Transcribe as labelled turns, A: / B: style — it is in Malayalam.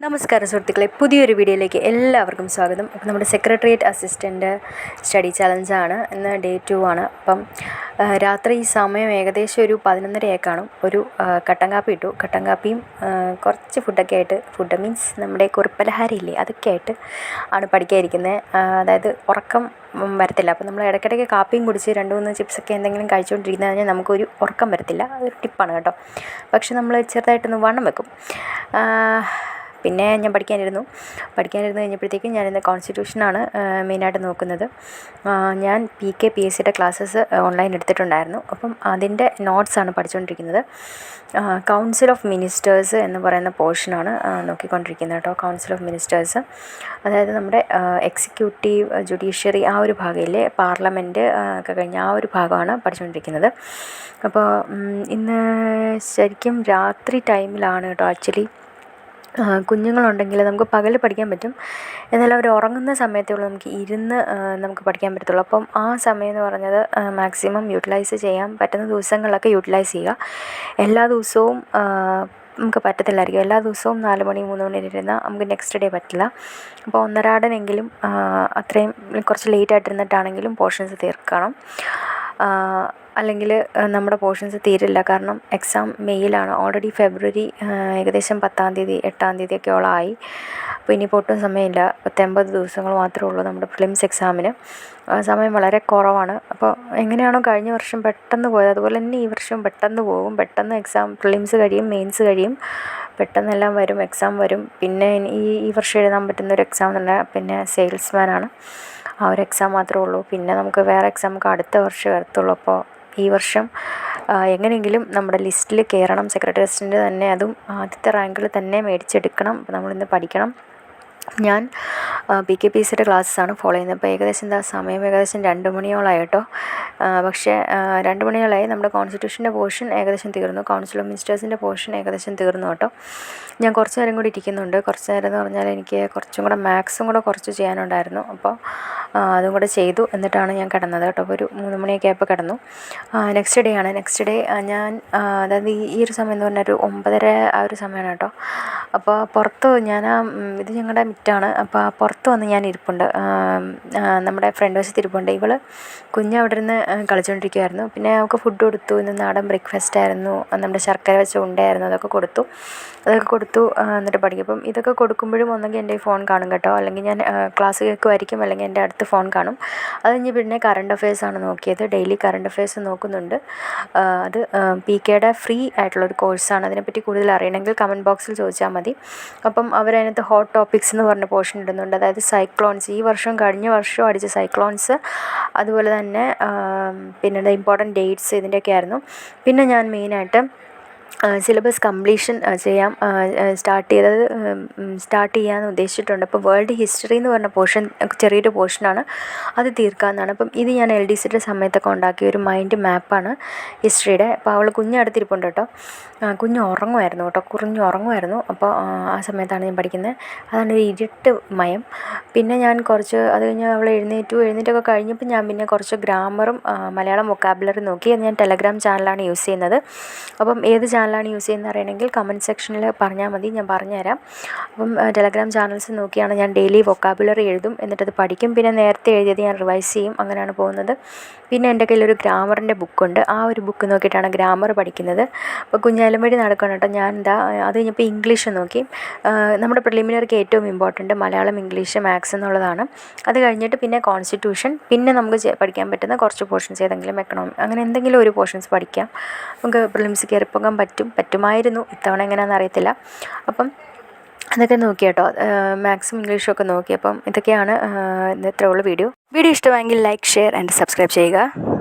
A: നമസ്കാരം സുഹൃത്തുക്കളെ, പുതിയൊരു വീഡിയോയിലേക്ക് എല്ലാവർക്കും സ്വാഗതം. അപ്പോൾ നമ്മുടെ സെക്രട്ടേറിയറ്റ് അസിസ്റ്റൻ്റ് സ്റ്റഡി ഇന്ന് ഡേ 2 ആണ്. അപ്പം രാത്രി സമയം ഏകദേശം ഒരു 11:30 കാണും. ഒരു കട്ടൻ കാപ്പി ഇട്ടു. കട്ടൻ കാപ്പിയും കുറച്ച് ഫുഡൊക്കെ ആയിട്ട്, ഫുഡ് മീൻസ് നമ്മുടെ കുറുപ്പലഹാരം ഇല്ലേ, അതൊക്കെ ആയിട്ട് ആണ് പഠിക്കാതിരിക്കുന്നത്. അതായത് ഉറക്കം വരത്തില്ല. അപ്പോൾ നമ്മൾ ഇടയ്ക്കിടയ്ക്ക് കാപ്പിയും കുടിച്ച് 2-3 ചിപ്സൊക്കെ എന്തെങ്കിലും കഴിച്ചുകൊണ്ടിരിക്കുന്നത് കഴിഞ്ഞാൽ നമുക്കൊരു ഉറക്കം വരത്തില്ല. അതൊരു ടിപ്പാണ് കേട്ടോ. പക്ഷെ നമ്മൾ ചെറുതായിട്ടൊന്ന് വണ്ണം വെക്കും. പിന്നെ ഞാൻ പഠിക്കാനിരുന്നു കഴിഞ്ഞപ്പോഴത്തേക്കും ഞാനിന്ന് കോൺസ്റ്റിറ്റ്യൂഷനാണ് മെയിനായിട്ട് നോക്കുന്നത്. ഞാൻ PKPSCയുടെ ക്ലാസ്സസ് ഓൺലൈൻ എടുത്തിട്ടുണ്ടായിരുന്നു. അപ്പം അതിൻ്റെ നോട്ട്സാണ് പഠിച്ചുകൊണ്ടിരിക്കുന്നത്. കൗൺസിൽ ഓഫ് മിനിസ്റ്റേഴ്സ് എന്ന് പറയുന്ന പോർഷനാണ് നോക്കിക്കൊണ്ടിരിക്കുന്നത് കേട്ടോ. കൗൺസിൽ ഓഫ് മിനിസ്റ്റേഴ്സ്, അതായത് നമ്മുടെ എക്സിക്യൂട്ടീവ്, ജുഡീഷ്യറി, ആ ഒരു ഭാഗമില്ലേ, പാർലമെൻറ്റ് ഒക്കെ കഴിഞ്ഞ ആ ഒരു ഭാഗമാണ് പഠിച്ചുകൊണ്ടിരിക്കുന്നത്. അപ്പോൾ ഇന്ന് ശരിക്കും രാത്രി ടൈമിലാണ് കേട്ടോ. ആക്ച്വലി കുഞ്ഞുങ്ങളുണ്ടെങ്കിൽ നമുക്ക് പകൽ പഠിക്കാൻ പറ്റും. എന്നാൽ അവർ ഉറങ്ങുന്ന സമയത്തുള്ളൂ നമുക്ക് ഇരുന്ന് നമുക്ക് പഠിക്കാൻ പറ്റത്തുള്ളൂ. അപ്പം ആ സമയം എന്ന് പറഞ്ഞത് മാക്സിമം യൂട്ടിലൈസ് ചെയ്യാൻ പറ്റുന്ന ദിവസങ്ങളിലൊക്കെ യൂട്ടിലൈസ് ചെയ്യുക. എല്ലാ ദിവസവും നമുക്ക് പറ്റത്തില്ലായിരിക്കും. എല്ലാ ദിവസവും 4 മണി 3 മണി ഇരുന്നാൽ നമുക്ക് നെക്സ്റ്റ് ഡേ പറ്റില്ല. അപ്പോൾ ഒന്നരാടനെങ്കിലും അത്രയും കുറച്ച് ലേറ്റായിട്ടിരുന്നിട്ടാണെങ്കിലും പോർഷൻസ് തീർക്കണം. അല്ലെങ്കിൽ നമ്മുടെ പോർഷൻസ് തീരില്ല. കാരണം എക്സാം മെയ്യിലാണ്. ഓൾറെഡി ഫെബ്രുവരി ഏകദേശം 10-ാം തീയതി 8-ാം തീയതിയൊക്കെയോളം ആയി. അപ്പോൾ ഇനിയിപ്പോൾ ഒട്ടും സമയമില്ല. 89 ദിവസങ്ങൾ മാത്രമേ ഉള്ളൂ നമ്മുടെ പ്രിലിംസ് എക്സാമിന്. സമയം വളരെ കുറവാണ്. അപ്പോൾ എങ്ങനെയാണോ കഴിഞ്ഞ വർഷം പെട്ടെന്ന് പോയത്, അതുപോലെ തന്നെ ഈ വർഷം പെട്ടെന്ന് പോകും. പെട്ടെന്ന് എക്സാം, പ്രിലിംസ് കഴിയും, മെയിൻസ് കഴിയും, പെട്ടെന്നെല്ലാം വരും, എക്സാം വരും. പിന്നെ ഈ വർഷം എഴുതാൻ പറ്റുന്നൊരു എക്സാം എന്ന് പറഞ്ഞാൽ പിന്നെ സെയിൽസ്മാനാണ്. ആ ഒരു എക്സാം മാത്രമേ ഉള്ളൂ. പിന്നെ നമുക്ക് വേറെ എക്സാം നമുക്ക് അടുത്ത വർഷം വരത്തുള്ളൂ. അപ്പോൾ ഈ വർഷം എങ്ങനെയെങ്കിലും നമ്മുടെ ലിസ്റ്റിൽ കയറണം. സെക്രട്ടറി അസിസ്റ്റൻ്റ് തന്നെ, അതും ആദ്യത്തെ റാങ്കിൽ തന്നെ മേടിച്ചെടുക്കണം. അപ്പോൾ നമ്മളിന്ന് പഠിക്കണം. ഞാൻ PKPSCയുടെ ക്ലാസ്സാണ് ഫോളോ ചെയ്യുന്നത്. അപ്പോൾ ഏകദേശം സമയം ഏകദേശം 2 മണിയോളായി കേട്ടോ. പക്ഷേ 2 മണിയോളായി. നമ്മുടെ കോൺസ്റ്റിറ്റ്യൂഷൻ്റെ പോർഷൻ ഏകദേശം തീർന്നു. കൗൺസിൽ ഓഫ് മിനിസ്റ്റേഴ്സിൻ്റെ പോർഷൻ ഏകദേശം തീർന്നു കേട്ടോ. ഞാൻ കുറച്ച് നേരം കൂടി ഇരിക്കുന്നുണ്ട്. കുറച്ച് നേരം എന്ന് പറഞ്ഞാൽ എനിക്ക് കുറച്ചും കൂടെ മാത്സും കൂടെ കുറച്ച് ചെയ്യാനുണ്ടായിരുന്നു. അപ്പോൾ അതും കൂടെ ചെയ്തു. എന്നിട്ടാണ് ഞാൻ കിടന്നത് കേട്ടോ. അപ്പോൾ ഒരു 3 മണിയൊക്കെ ആയപ്പോൾ കിടന്നു. നെക്സ്റ്റ് ഡേ ആണ്. നെക്സ്റ്റ് ഡേ ഞാൻ അതായത് ഈ ഒരു സമയം എന്ന് പറഞ്ഞാൽ ഒരു 9:30 ആ ഒരു സമയമാണ് കേട്ടോ. അപ്പോൾ പുറത്ത് ഇത് ഞങ്ങളുടെ മിറ്റാണ്. അപ്പോൾ പുറത്ത് വന്ന് ഞാൻ ഇരിപ്പുണ്ട്. നമ്മുടെ ഫ്രണ്ട് വശത്ത് ഇരിപ്പുണ്ട്. കുഞ്ഞ് അവിടെ ഇരുന്ന് കളിച്ചുകൊണ്ടിരിക്കുമായിരുന്നു. പിന്നെ അവൾക്ക് ഫുഡ് കൊടുത്തു. ഇന്ന് നാടൻ ബ്രേക്ക്ഫാസ്റ്റ് ആയിരുന്നു. നമ്മുടെ ശർക്കര വെച്ച ഉണ്ടയായിരുന്നു. അതൊക്കെ കൊടുത്തു. എന്നിട്ട് പഠിക്കും. അപ്പം ഇതൊക്കെ കൊടുക്കുമ്പോഴും ഒന്നെങ്കിൽ എൻ്റെ ഫോൺ കാണും കേട്ടോ. അല്ലെങ്കിൽ ഞാൻ ക്ലാസ് കേൾക്കുമായിരിക്കും, അല്ലെങ്കിൽ എൻ്റെ അടുത്ത് ഫോൺ കാണും. അത് കഴിഞ്ഞ് പിന്നെ കറണ്ട് അഫയേഴ്സാണ് നോക്കിയത്. ഡെയിലി കറണ്ട് അഫയേഴ്സ് നോക്കുന്നുണ്ട്. അത് PKയുടെ ഫ്രീ ആയിട്ടുള്ളൊരു കോഴ്സാണ്. അതിനെപ്പറ്റി കൂടുതൽ അറിയണമെങ്കിൽ കമൻറ്റ് ബോക്സിൽ ചോദിച്ചാൽ മതി. അപ്പം അവരതിനകത്ത് ഹോട്ട് ടോപ്പിക്സ് എന്ന് പറഞ്ഞ പോർഷൻ ഇടുന്നുണ്ട്. അതായത് സൈക്ലോൺസ്, ഈ വർഷം കഴിഞ്ഞ വർഷം അടിച്ച സൈക്ലോൺസ്, അതുപോലെ തന്നെ പിന്നെ ഇമ്പോർട്ടൻറ്റ് ഡേറ്റ്സ്, ഇതിൻ്റെയൊക്കെ ആയിരുന്നു. പിന്നെ ഞാൻ മെയിനായിട്ട് സിലബസ് കംപ്ലീഷൻ സ്റ്റാർട്ട് ചെയ്യാമെന്ന് ഉദ്ദേശിച്ചിട്ടുണ്ട്. അപ്പോൾ വേൾഡ് ഹിസ്റ്ററി എന്ന് പറഞ്ഞ പോർഷൻ ചെറിയൊരു പോർഷനാണ്, അത് തീർക്കാമെന്നാണ്. അപ്പം ഇത് ഞാൻ LDCയുടെ സമയത്തൊക്കെ ഉണ്ടാക്കിയ ഒരു മൈൻഡ് മാപ്പാണ് ഹിസ്റ്ററിയുടെ. അപ്പോൾ അവൾ കുഞ്ഞടുത്തിരിപ്പുണ്ട് കേട്ടോ. കുഞ്ഞ് ഉറങ്ങുമായിരുന്നു കേട്ടോ, ഉറങ്ങുമായിരുന്നു. അപ്പോൾ ആ സമയത്താണ് ഞാൻ പഠിക്കുന്നത്. അതാണ് ഒരു ഇരുട്ട് മയം. പിന്നെ ഞാൻ അത് കഴിഞ്ഞ് അവൾ എഴുന്നേറ്റൊക്കെ കഴിഞ്ഞപ്പോൾ ഞാൻ പിന്നെ കുറച്ച് ഗ്രാമറും മലയാളം വൊക്കാബുലറി നോക്കി. അത് ഞാൻ ടെലഗ്രാം ചാനലാണ് യൂസ് ചെയ്യുന്നത്. അപ്പം ഏത് ചാനലാണ് യൂസ് ചെയ്യുന്നത് അറിയണമെങ്കിൽ കമൻറ്റ് സെക്ഷനിൽ പറഞ്ഞാൽ മതി, ഞാൻ പറഞ്ഞുതരാം. അപ്പം ടെലഗ്രാം ചാനൽസ് നോക്കിയാണ് ഞാൻ ഡെയിലി വൊക്കാബുലറി എഴുതും, എന്നിട്ടത് പഠിക്കും. പിന്നെ നേരത്തെ എഴുതിയത് ഞാൻ റിവൈസ് ചെയ്യും. അങ്ങനെയാണ് പോകുന്നത്. പിന്നെ എൻ്റെ കയ്യിലൊരു ഗ്രാമറിൻ്റെ ബുക്കുണ്ട്. ആ ഒരു ബുക്ക് നോക്കിയിട്ടാണ് ഗ്രാമർ പഠിക്കുന്നത്. അപ്പോൾ കുഞ്ഞാലും വഴി നടക്കണം കേട്ടോ. അത് കഴിഞ്ഞപ്പോൾ ഇംഗ്ലീഷ് നോക്കി. നമ്മുടെ പ്രിലിമിനറിക്ക് ഏറ്റവും ഇമ്പോർട്ടൻറ്റ് മലയാളം, ഇംഗ്ലീഷ്, മാത്സ് എന്നുള്ളതാണ്. അത് കഴിഞ്ഞിട്ട് പിന്നെ കോൺസ്റ്റിറ്റ്യൂഷൻ, പിന്നെ നമുക്ക് പഠിക്കാൻ പറ്റുന്ന കുറച്ച് പോർഷൻസ്, ഏതെങ്കിലും എക്കണോമി, അങ്ങനെ എന്തെങ്കിലും ഒരു പോർഷൻസ് പഠിക്കാം. നമുക്ക് പ്രിലിംസ് കയറിപ്പോകാൻ പറ്റുമായിരുന്നു. ഇത്തവണ എങ്ങനെയാണെന്ന് അറിയത്തില്ല. അപ്പം അതൊക്കെ നോക്കി കേട്ടോ. മാത്സും ഇംഗ്ലീഷും ഒക്കെ നോക്കി. അപ്പം ഇതൊക്കെയാണ് ഇന്നത്തെ ഉള്ള വീഡിയോ. ഇഷ്ടമായെങ്കിൽ ലൈക്ക്, ഷെയർ ആൻഡ് സബ്സ്ക്രൈബ് ചെയ്യുക.